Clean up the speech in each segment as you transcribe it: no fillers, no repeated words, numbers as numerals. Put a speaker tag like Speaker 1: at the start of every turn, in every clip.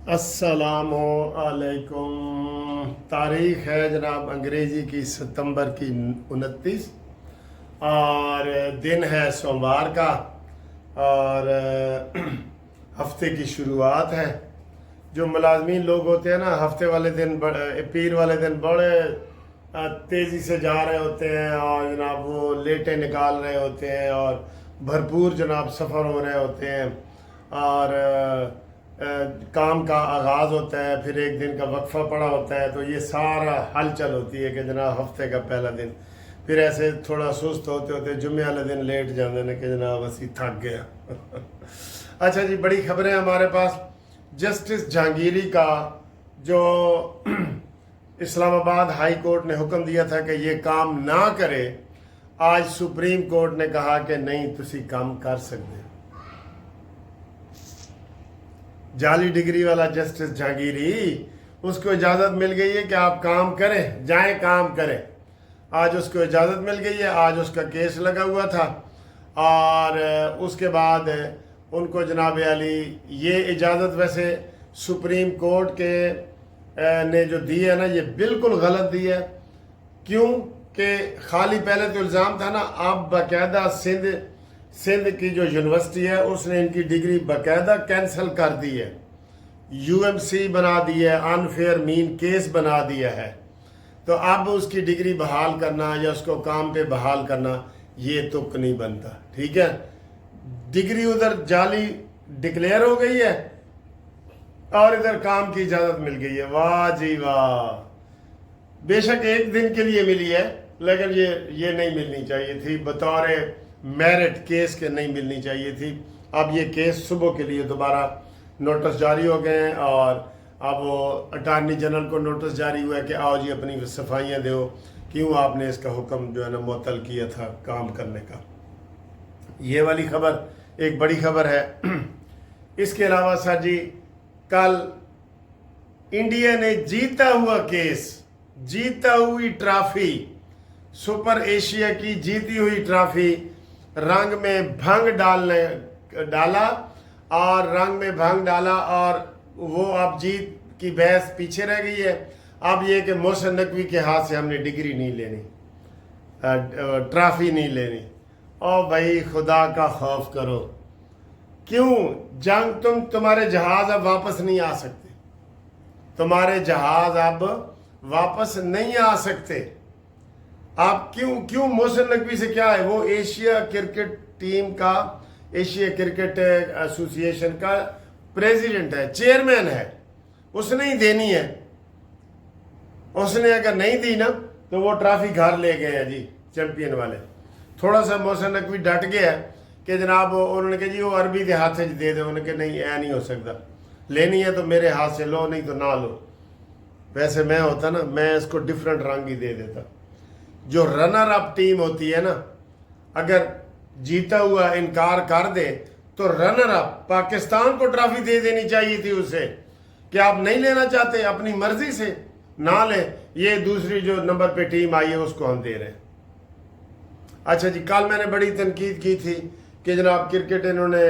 Speaker 1: अस्सलामु अलैकुम। तारीख़ है जनाब अंग्रेज़ी की सितंबर की 29 और दिन है सोमवार का और हफ्ते की शुरुआत है। जो मुलाजमीन लोग होते हैं ना, हफ्ते वाले दिन पीर वाले दिन बड़े तेज़ी से जा रहे होते हैं और जनाब वो लेटें निकाल रहे होते हैं और भरपूर जनाब सफ़र हो रहे होते हैं और काम का आगाज़ होता है, फिर एक दिन का वक्फा पड़ा होता है। तो ये सारा हलचल होती है कि जनाब हफ्ते का पहला दिन, फिर ऐसे थोड़ा सुस्त होते होते जुम्मे वाले दिन लेट जाते हैं कि जनाब असी थक गया। अच्छा जी, बड़ी खबरें हमारे पास। जस्टिस जहांगीरी का जो इस्लामाबाद हाई कोर्ट ने हुक्म दिया था कि ये काम ना करे, आज सुप्रीम कोर्ट ने कहा कि नहीं, तुसी काम कर सकते। जाली डिग्री वाला जस्टिस जहांगीरी, उसको इजाज़त मिल गई है कि आप काम करें, जाएं काम करें। आज उसको इजाज़त मिल गई है। आज उसका केस लगा हुआ था और उसके बाद उनको जनाब अली ये इजाज़त वैसे सुप्रीम कोर्ट के ने जो दी है ना, ये बिल्कुल गलत दी है। क्यों कि खाली पहले तो इल्ज़ाम था ना, अब बाकायदा सिंध की जो यूनिवर्सिटी है उसने इनकी डिग्री बाकायदा कैंसिल कर दी है, यूएमसी बना दी है, अनफेयर मीन केस बना दिया है। तो अब उसकी डिग्री बहाल करना या उसको काम पे बहाल करना ये तुक नहीं बनता। ठीक है, डिग्री उधर जाली डिक्लेयर हो गई है और इधर काम की इजाज़त मिल गई है। वाह जी वाह। बेशक एक दिन के लिए मिली है, लेकिन ये नहीं मिलनी चाहिए थी, बतौर मेरिट केस के नहीं मिलनी चाहिए थी। अब ये केस सुबह के लिए दोबारा नोटिस जारी हो गए हैं और अब वो अटार्नी जनरल को नोटिस जारी हुआ है कि आओ जी अपनी सफाइयाँ दो, क्यों आपने इसका हुक्म जो है ना मुअत्तल किया था काम करने का। ये वाली खबर एक बड़ी खबर है। इसके अलावा सर जी, कल इंडिया ने जीता हुआ केस, जीता हुई ट्रॉफी, सुपर एशिया की जीती हुई ट्रॉफी रंग में भंग डाला और वो अब जीत की बहस पीछे रह गई है। अब ये कि मोहसिन नकवी के हाथ से हमने डिग्री नहीं लेनी, ट्रॉफी नहीं लेनी। ओ भाई, खुदा का खौफ करो। क्यों जंग, तुम्हारे जहाज अब वापस नहीं आ सकते, तुम्हारे जहाज अब वापस नहीं आ सकते। आप क्यों मोहसिन नकवी से क्या है? वो एशिया क्रिकेट टीम का, एशिया क्रिकेट एसोसिएशन का प्रेसिडेंट है, चेयरमैन है, उसने ही देनी है। उसने अगर नहीं दी ना तो वो ट्रॉफी घर ले गए हैं जी, चैंपियन वाले। थोड़ा सा मोहसिन नकवी डट गया कि जनाब, उन्होंने कहा जी वो अरबी के हाथ से दे दे। उन्होंने कहा नहीं, ऐ नहीं हो सकता, लेनी है तो मेरे हाथ से लो, नहीं तो ना लो। वैसे मैं होता ना, मैं इसको डिफरेंट रंग ही दे देता। जो रनर अप टीम होती है ना, अगर जीता हुआ इनकार कर दे तो रनर अप पाकिस्तान को ट्रॉफी दे देनी चाहिए थी उसे, कि आप नहीं लेना चाहते, अपनी मर्जी से ना ले, ये दूसरी जो नंबर पे टीम आई है उसको हम दे रहे हैं। अच्छा जी, कल मैंने बड़ी तनकीद की थी कि जनाब क्रिकेट इन्होंने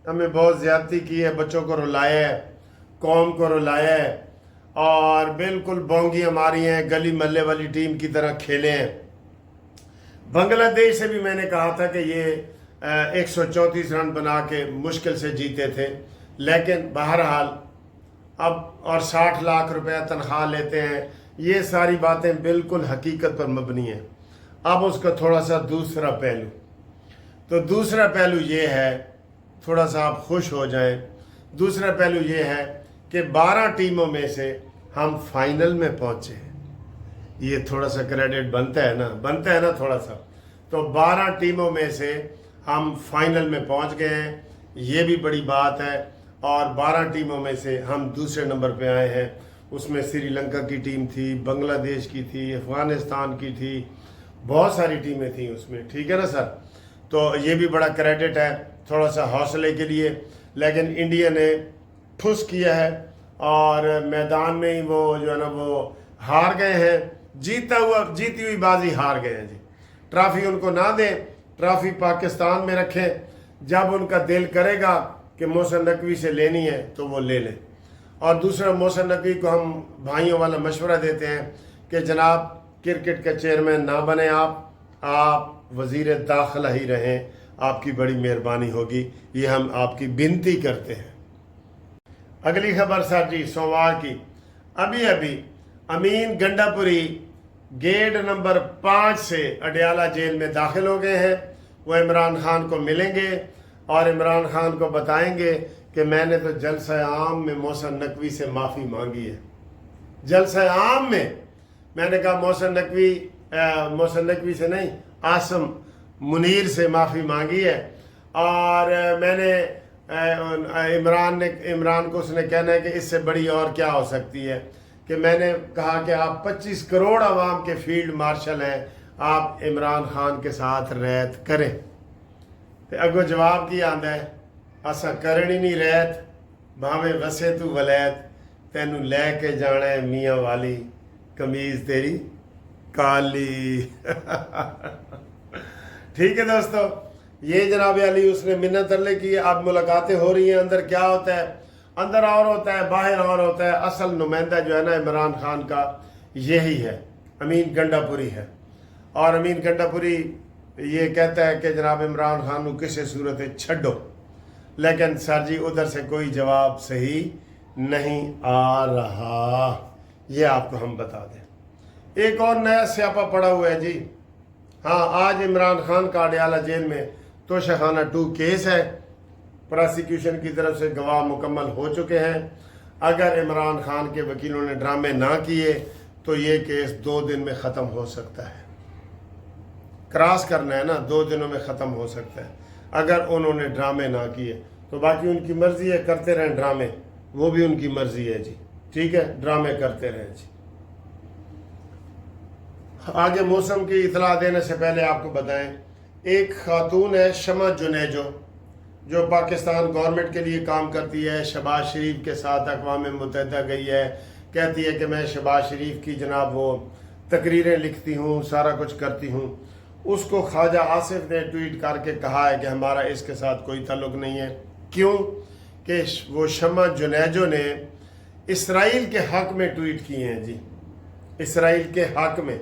Speaker 1: हमें बहुत ज्यादती की है, बच्चों को रुलाया है, कौम को रुलाया है और बिल्कुल बोंगियाँ मारी हैं, गली महल्ले वाली टीम की तरह खेले हैं। बांग्लादेश से भी मैंने कहा था कि ये 134 रन बना के मुश्किल से जीते थे, लेकिन बहरहाल अब और 60 लाख रुपया तनख्वाह लेते हैं। ये सारी बातें बिल्कुल हकीकत पर मबनी हैं। अब उसका थोड़ा सा दूसरा पहलू, तो दूसरा पहलू ये है, थोड़ा सा आप खुश हो जाएं। दूसरा पहलू ये है कि 12 टीमों में से हम फाइनल में पहुंचे हैं। ये थोड़ा सा क्रेडिट बनता है ना थोड़ा सा। तो 12 टीमों में से हम फाइनल में पहुंच गए हैं, ये भी बड़ी बात है। और 12 टीमों में से हम दूसरे नंबर पे आए हैं। उसमें श्रीलंका की टीम थी, बांग्लादेश की थी, अफगानिस्तान की थी, बहुत सारी टीमें थी उसमें। ठीक है ना सर? तो ये भी बड़ा क्रेडिट है थोड़ा सा हौसले के लिए। लेकिन इंडिया ने ठुस किया है और मैदान में ही वो जो है ना वो हार गए हैं, जीती हुई बाजी हार गए हैं जी। ट्रॉफी उनको ना दें, ट्रॉफी पाकिस्तान में रखें। जब उनका दिल करेगा कि मोहसिन नकवी से लेनी है तो वो ले लें। और दूसरा मोहसिन नकवी को हम भाइयों वाला मशवरा देते हैं कि जनाब क्रिकेट का चेयरमैन ना बने आप वज़ीर दाखिला ही रहें, आपकी बड़ी मेहरबानी होगी, ये हम आपकी विनती करते हैं। अगली खबर सर जी सोमवार की, अभी अमीन गंडापुरी गेट नंबर 5 से अडयाला जेल में दाखिल हो गए हैं। वो इमरान खान को मिलेंगे और इमरान खान को बताएंगे कि मैंने तो जलसा आम में मोहसिन नकवी से माफ़ी मांगी है। जलसा आम में मैंने कहा मोहसिन नकवी से नहीं, आसम मुनीर से माफ़ी मांगी है। और मैंने इमरान को उसने कहना है कि इससे बड़ी और क्या हो सकती है, कि मैंने कहा कि आप 25 करोड़ आवाम के फील्ड मार्शल हैं, आप इमरान खान के साथ रैत करें। तो अगो जवाब की आंदा है, असा करनी नहीं रैत, भावें वसे तू वलैत, तेनू लैके जाना है मियाँ वाली, कमीज तेरी काली। ठीक है दोस्तों, ये जनाब अली उसने मिन्नत अल्ले की, अब मुलाकातें हो रही हैं। अंदर क्या होता है, अंदर और होता है, बाहर और होता है। असल नुमाइंदा जो है ना इमरान खान का यही है, अमीन गंडापुरी है। और अमीन गंडापुरी ये कहता है कि जनाब इमरान खान को किसी सूरत छड्डो, लेकिन सर जी उधर से कोई जवाब सही नहीं आ रहा, ये आपको हम बता दें। एक और नया स्यापा पड़ा हुआ है जी। हाँ, आज इमरान खान का अडयाला जेल में तोशाखाना 2 केस है। प्रोसिक्यूशन की तरफ से गवाह मुकम्मल हो चुके हैं। अगर इमरान खान के वकीलों ने ड्रामे ना किए तो ये केस 2 दिन में ख़त्म हो सकता है। क्रॉस करना है ना, 2 दिनों में ख़त्म हो सकता है अगर उन्होंने ड्रामे ना किए। तो बाकी उनकी मर्ज़ी है, करते रहें ड्रामे, वो भी उनकी मर्ज़ी है जी। ठीक है, ड्रामे करते रहें जी। आगे मौसम की इतला देने से पहले आपको बताएं, एक खातून है शमा जुनेजो, जो पाकिस्तान गवर्नमेंट के लिए काम करती है, शहबाज शरीफ के साथ अक़वाम मुत्तहिदा गई है। कहती है कि मैं शहबाज शरीफ की जनाब वो तकरीरें लिखती हूँ, सारा कुछ करती हूँ। उसको ख्वाजा आसिफ ने ट्वीट करके कहा है कि हमारा इसके साथ कोई ताल्लुक़ नहीं है। क्यों कि वो शमा जुनेजो ने इसराइल के हक़ में ट्वीट किए हैं जी, इसराइल के हक़ में,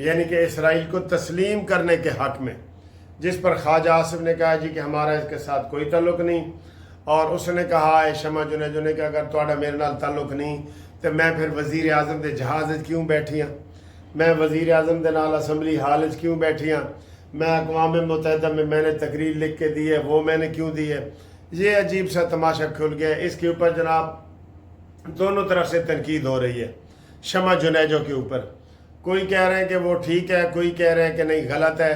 Speaker 1: यानी कि इसराइल को तस्लीम करने के हक़ में, जिस पर ख्वाजा आसिफ ने कहा जी कि हमारा इसके साथ कोई ताल्लुक़ नहीं। और उसने कहा है शमा जुनेजो ने कि अगर तुहाडा मेरे नाल ताल्लुक़ नहीं तो मैं फिर वज़ीर आज़म के जहाज़ क्यों बैठी हाँ, मैं वज़ीर आज़म के नाल असम्बली हाल क्यों बैठी हाँ, मैं अक़वाम मुत्तहिदा में मैंने तकरीर लिख के दी है, वो मैंने क्यों दी है। ये अजीब सा तमाशा खुल गया। इसके ऊपर जनाब दोनों तरफ से तनकीद हो रही है शमा जुनेजो के ऊपर। कोई कह रहे हैं कि वो ठीक है, कोई कह रहे हैं कि नहीं गलत है।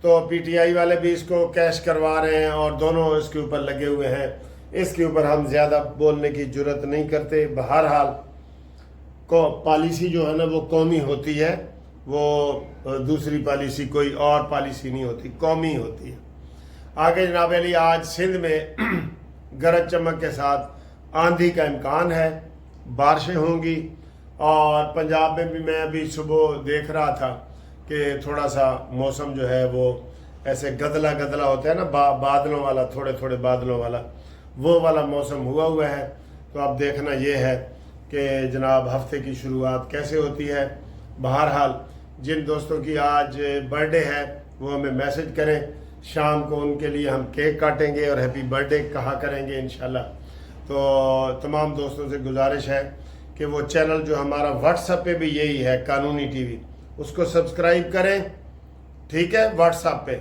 Speaker 1: तो पीटीआई वाले भी इसको कैश करवा रहे हैं और दोनों इसके ऊपर लगे हुए हैं। इसके ऊपर हम ज़्यादा बोलने की जुर्रत नहीं करते। बहरहाल को पॉलिसी जो है ना वो कौमी होती है, वो दूसरी पॉलिसी कोई और पॉलिसी नहीं होती, कौमी होती है। आगे जनाब अली आज सिंध में गरज चमक के साथ आंधी का इम्कान है, बारिशें होंगी। और पंजाब में भी मैं अभी सुबह देख रहा था कि थोड़ा सा मौसम जो है वो ऐसे गदला गदला होता है ना, बादलों वाला, थोड़े थोड़े बादलों वाला, वो वाला मौसम हुआ है। तो अब देखना ये है कि जनाब हफ्ते की शुरुआत कैसे होती है। बहरहाल जिन दोस्तों की आज बर्थडे है वो हमें मैसेज करें, शाम को उनके लिए हम केक काटेंगे और हैप्पी बर्थडे कहा करेंगे इंशाल्लाह। तो तमाम दोस्तों से गुजारिश है कि वो चैनल जो हमारा व्हाट्सएप पे भी यही है, कानूनी टीवी, उसको सब्सक्राइब करें। ठीक है, व्हाट्सएप पे।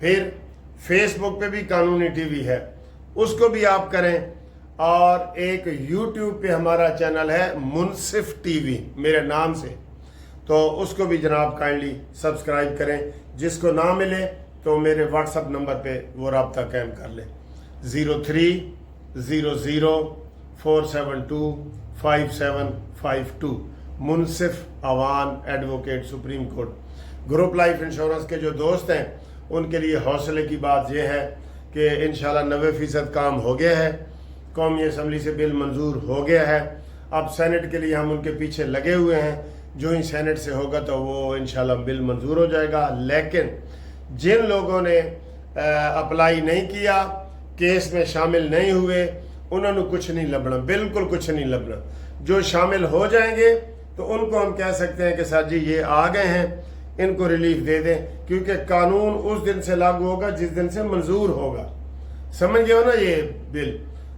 Speaker 1: फिर फेसबुक पे भी कानूनी टीवी है, उसको भी आप करें। और एक यूट्यूब पे हमारा चैनल है मुनसिफ टीवी मेरे नाम से, तो उसको भी जनाब काइंडली सब्सक्राइब करें। जिसको ना मिले तो मेरे व्हाट्सएप नंबर पे वो रब्ता कायम कर ले, 0300472552 Munsif Awan advocate supreme court. Group life insurance के जो दोस्त हैं उनके लिए हौसले की बात यह है कि इंशाल्लाह 90% काम हो गया है, कौमी असम्बली से बिल मंजूर हो गया है। अब सेनेट के लिए हम उनके पीछे लगे हुए हैं, जो ही सेनेट से होगा तो वो इंशाल्लाह बिल मंजूर हो जाएगा। लेकिन जिन लोगों ने अप्लाई नहीं किया, केस में शामिल नहीं हुए, انہوں نے کچھ نہیں لبنا، بالکل کچھ نہیں لبنا۔ جو شامل ہو جائیں گے تو ان کو ہم کہہ سکتے ہیں کہ سر جی یہ آ گئے ہیں، ان کو ریلیف دے دیں، کیونکہ قانون اس دن سے لاگو ہوگا جس دن سے منظور ہوگا۔ سمجھ گئے ہو نا یہ بل؟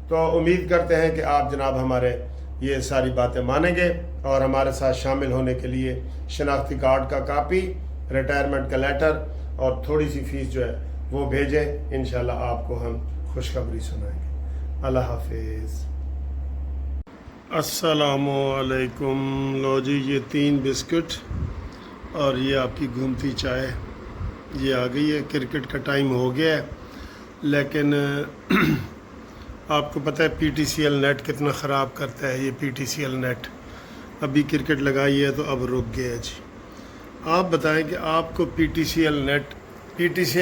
Speaker 1: تو امید کرتے ہیں کہ آپ جناب ہمارے یہ ساری باتیں مانیں گے اور ہمارے ساتھ شامل ہونے کے لیے شناختی کارڈ کا کاپی، ریٹائرمنٹ کا لیٹر اور تھوڑی سی فیس جو ہے وہ بھیجیں، انشاءاللہ آپ کو ہم خوشخبری سنائیں گے۔ اللہ حافظ۔ السلام علیکم۔ لو جی یہ 3 بسکٹ اور یہ آپ کی گھومتی چائے یہ آ گئی ہے۔ کرکٹ کا ٹائم ہو گیا ہے، لیکن آپ کو پتہ ہے P T C L net کتنا خراب کرتا ہے۔ یہ P T C L net ابھی کرکٹ لگائی ہے تو اب رک گیا جی۔ آپ بتائیں کہ آپ کو P T C L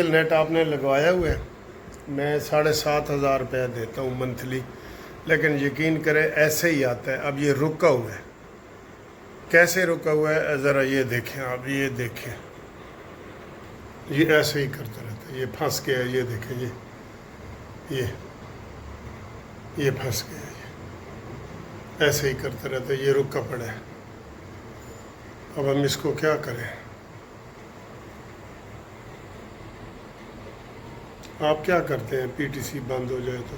Speaker 1: net آپ نے لگوایا ہوا ہے؟ میں 7,500 روپیہ دیتا ہوں منتھلی، لیکن یقین کریں ایسے ہی آتا ہے۔ اب یہ رکا ہوا ہے، کیسے رکا ہوا ہے ذرا یہ دیکھیں آپ، یہ دیکھیں، یہ ایسے ہی کرتا رہتا ہے، یہ پھنس گیا ہے، یہ دیکھیں یہ پھنس گیا ہے، یہ ایسے ہی کرتا رہتا ہے، یہ رکا پڑا ہے۔ اب ہم اس کو کیا کریں؟ آپ کیا کرتے ہیں پی ٹی سی بند ہو جائے تو؟